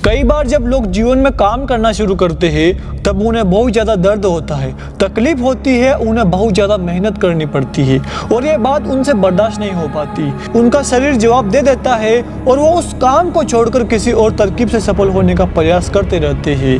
कई बार जब लोग जीवन में काम करना शुरू करते हैं तब उन्हें बहुत ज़्यादा दर्द होता है, तकलीफ होती है, उन्हें बहुत ज़्यादा मेहनत करनी पड़ती है और ये बात उनसे बर्दाश्त नहीं हो पाती। उनका शरीर जवाब दे देता है और वो उस काम को छोड़कर किसी और तरकीब से सफल होने का प्रयास करते रहते हैं।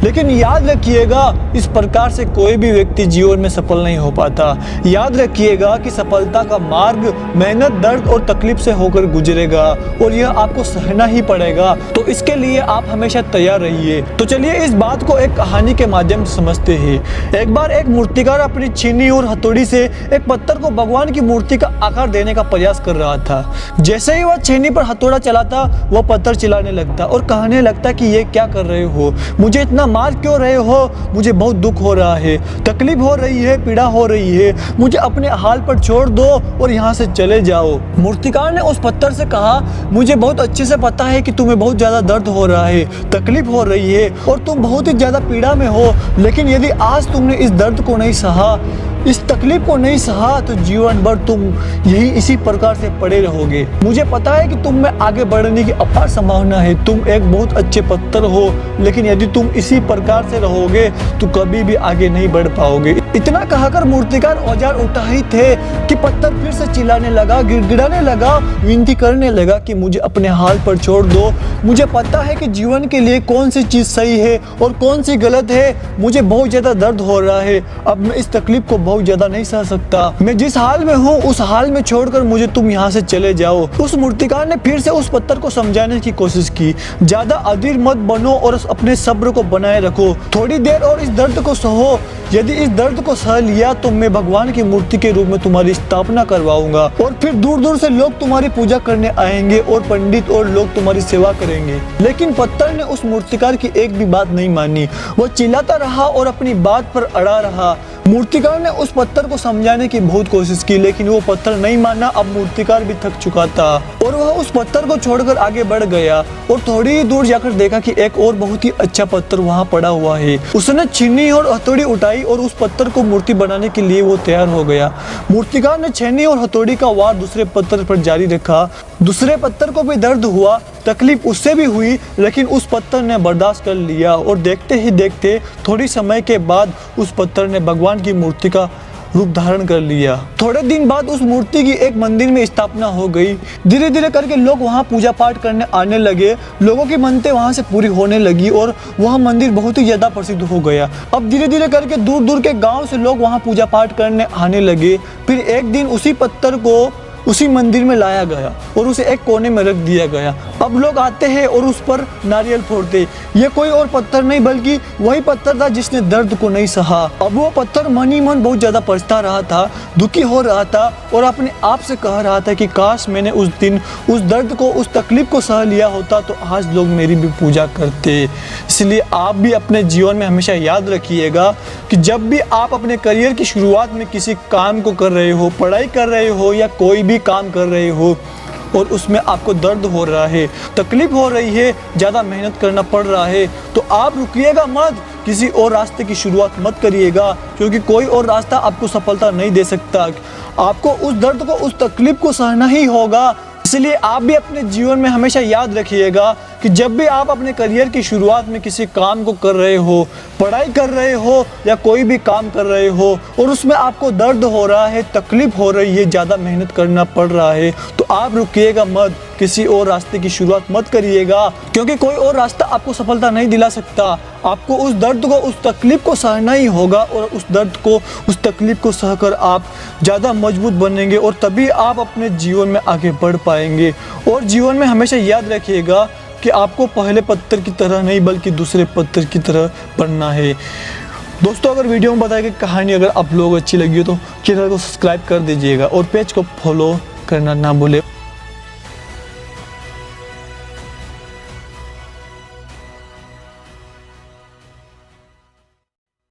लेकिन याद रखिएगा, इस प्रकार से कोई भी व्यक्ति जीवन में सफल नहीं हो पाता। याद रखिएगा कि सफलता का मार्ग मेहनत, दर्द और तकलीफ से होकर गुजरेगा और यह आपको सहना ही पड़ेगा। तो इसके लिए आप हमेशा तैयार रहिए। तो चलिए इस बात को एक कहानी के माध्यम से समझते हैं। एक बार एक मूर्तिकार अपनी छीनी और हथौड़ी से एक पत्थर को भगवान की मूर्ति का आकार देने का प्रयास कर रहा था। जैसे ही वह छीनी पर हथौड़ा चलाता, वह पत्थर चिल्लाने लगता और कहने लगता कि ये क्या कर रहे हो, मुझे इतना मार क्यों रहे हो, मुझे बहुत दुख हो रहा है, तकलीफ हो रही है, पीड़ा हो रही है, मुझे अपने हाल पर छोड़ दो और यहाँ से चले जाओ। मूर्तिकार ने उस पत्थर से कहा, मुझे बहुत अच्छे से पता है कि तुम्हें बहुत ज्यादा दर्द हो रहा है, तकलीफ हो रही है और तुम बहुत ही ज्यादा पीड़ा में हो, लेकिन यदि आज तुमने इस दर्द को नहीं सहा, इस तकलीफ को नहीं सहा, तो जीवन भर तुम यही इसी प्रकार से पड़े रहोगे। मुझे पता है कि तुम में आगे बढ़ने की अपार संभावना है, तुम एक बहुत अच्छे पत्थर हो, लेकिन यदि तुम इसी प्रकार से रहोगे तो कभी भी आगे नहीं बढ़ पाओगे। इतना कहकर मूर्तिकार औजार उठा ही थे कि पत्थर फिर से चिल्लाने लगा, गिड़गिड़ाने लगा, विनती करने लगा कि मुझे अपने हाल पर छोड़ दो। मुझे पता है कि जीवन के लिए कौन सी चीज सही है और कौन सी गलत है। मुझे बहुत ज्यादा दर्द हो रहा है, अब मैं इस तकलीफ को बहुत ज्यादा नहीं सह सकता। मैं जिस हाल में हूँ उस हाल में छोड़कर मुझे तुम यहाँ से चले जाओ। उस मूर्तिकार ने फिर से उस पत्थर को समझाने की कोशिश की, ज्यादा अधीर मत बनो और अपने सब्र को बनाए रखो, थोड़ी देर और इस दर्द को सहो। यदि इस दर्द को सह लिया तो मैं भगवान की मूर्ति के रूप में तुम्हारी स्थापना करवाऊंगा और फिर दूर दूर से लोग तुम्हारी पूजा करने आएंगे और पंडित और लोग तुम्हारी सेवा करेंगे। लेकिन पत्थर ने उस मूर्तिकार की एक भी बात नहीं मानी। वह चिल्लाता रहा और अपनी बात पर अड़ा रहा। मूर्तिकार ने उस पत्थर को समझाने की बहुत कोशिश की, लेकिन वो पत्थर नहीं माना। अब मूर्तिकार भी थक चुका था और वह उस पत्थर को छोड़कर आगे बढ़ गया और थोड़ी ही दूर जाकर देखा कि एक और बहुत ही अच्छा पत्थर वहाँ पड़ा हुआ है। उसने छीनी और हथौड़ी उठाई और उस पत्थर को मूर्ति बनाने के लिए वो तैयार हो गया। मूर्तिकार ने छेनी और हथौड़ी का वार दूसरे पत्थर पर जारी रखा। दूसरे पत्थर को भी दर्द हुआ, तकलीफ उससे भी हुई, लेकिन उस पत्थर ने बर्दाश्त कर लिया और देखते ही देखते थोड़ी समय के बाद उस पत्थर ने भगवान की मूर्ति का रूप धारण कर लिया। थोड़े दिन बाद उस मूर्ति की एक मंदिर में स्थापना हो गई। धीरे धीरे करके लोग वहां पूजा पाठ करने आने लगे। लोगों की मन्नतें वहां से पूरी होने लगी और वह मंदिर बहुत ही ज्यादा प्रसिद्ध हो गया। अब धीरे धीरे करके दूर दूर के गांव से लोग वहां पूजा पाठ करने आने लगे। फिर एक दिन उसी पत्थर को उसी मंदिर में लाया गया और उसे एक कोने में रख दिया गया। अब लोग आते हैं और उस पर नारियल फोड़ते। ये कोई और पत्थर नहीं बल्कि वही पत्थर था जिसने दर्द को नहीं सहा। अब वो पत्थर मन ही मन बहुत ज्यादा पछता रहा था, दुखी हो रहा था और अपने आप से कह रहा था कि काश मैंने उस दिन उस दर्द को, उस तकलीफ को सह लिया होता तो आज लोग मेरी भी पूजा करते। इसलिए आप भी अपने जीवन में हमेशा याद रखिएगा कि जब भी आप अपने करियर की शुरुआत में किसी काम को कर रहे हो, पढ़ाई कर रहे हो या कोई भी काम कर रहे हो और उसमें आपको दर्द हो रहा है, तकलीफ हो रही है, ज़्यादा मेहनत करना पड़ रहा है, तो आप रुकिएगा मत, किसी और रास्ते की शुरुआत मत करिएगा, क्योंकि कोई और रास्ता आपको सफलता नहीं दे सकता। आपको उस दर्द को, उस तकलीफ को सहना ही होगा। इसलिए आप भी अपने जीवन में हमेशा याद रखिएगा कि जब भी आप अपने करियर की शुरुआत में किसी काम को कर रहे हो, पढ़ाई कर रहे हो या कोई भी काम कर रहे हो और उसमें आपको दर्द हो रहा है, तकलीफ हो रही है, ज़्यादा मेहनत करना पड़ रहा है, तो आप रुकिएगा मत, किसी और रास्ते की शुरुआत मत करिएगा, क्योंकि कोई और रास्ता आपको सफलता नहीं दिला सकता। आपको उस दर्द को, उस तकलीफ को सहना ही होगा और उस दर्द को, उस तकलीफ को सहकर आप ज़्यादा मजबूत बनेंगे और तभी आप अपने जीवन में आगे बढ़ पाएंगे। और जीवन में हमेशा याद रखिएगा कि आपको पहले पत्थर की तरह नहीं बल्कि दूसरे पत्थर की तरह बनना है। दोस्तों, अगर वीडियो में बताई गई कहानी अगर आप लोगों को अच्छी लगी हो तो चैनल को सब्सक्राइब कर दीजिएगा और पेज को फॉलो करना ना भूलें।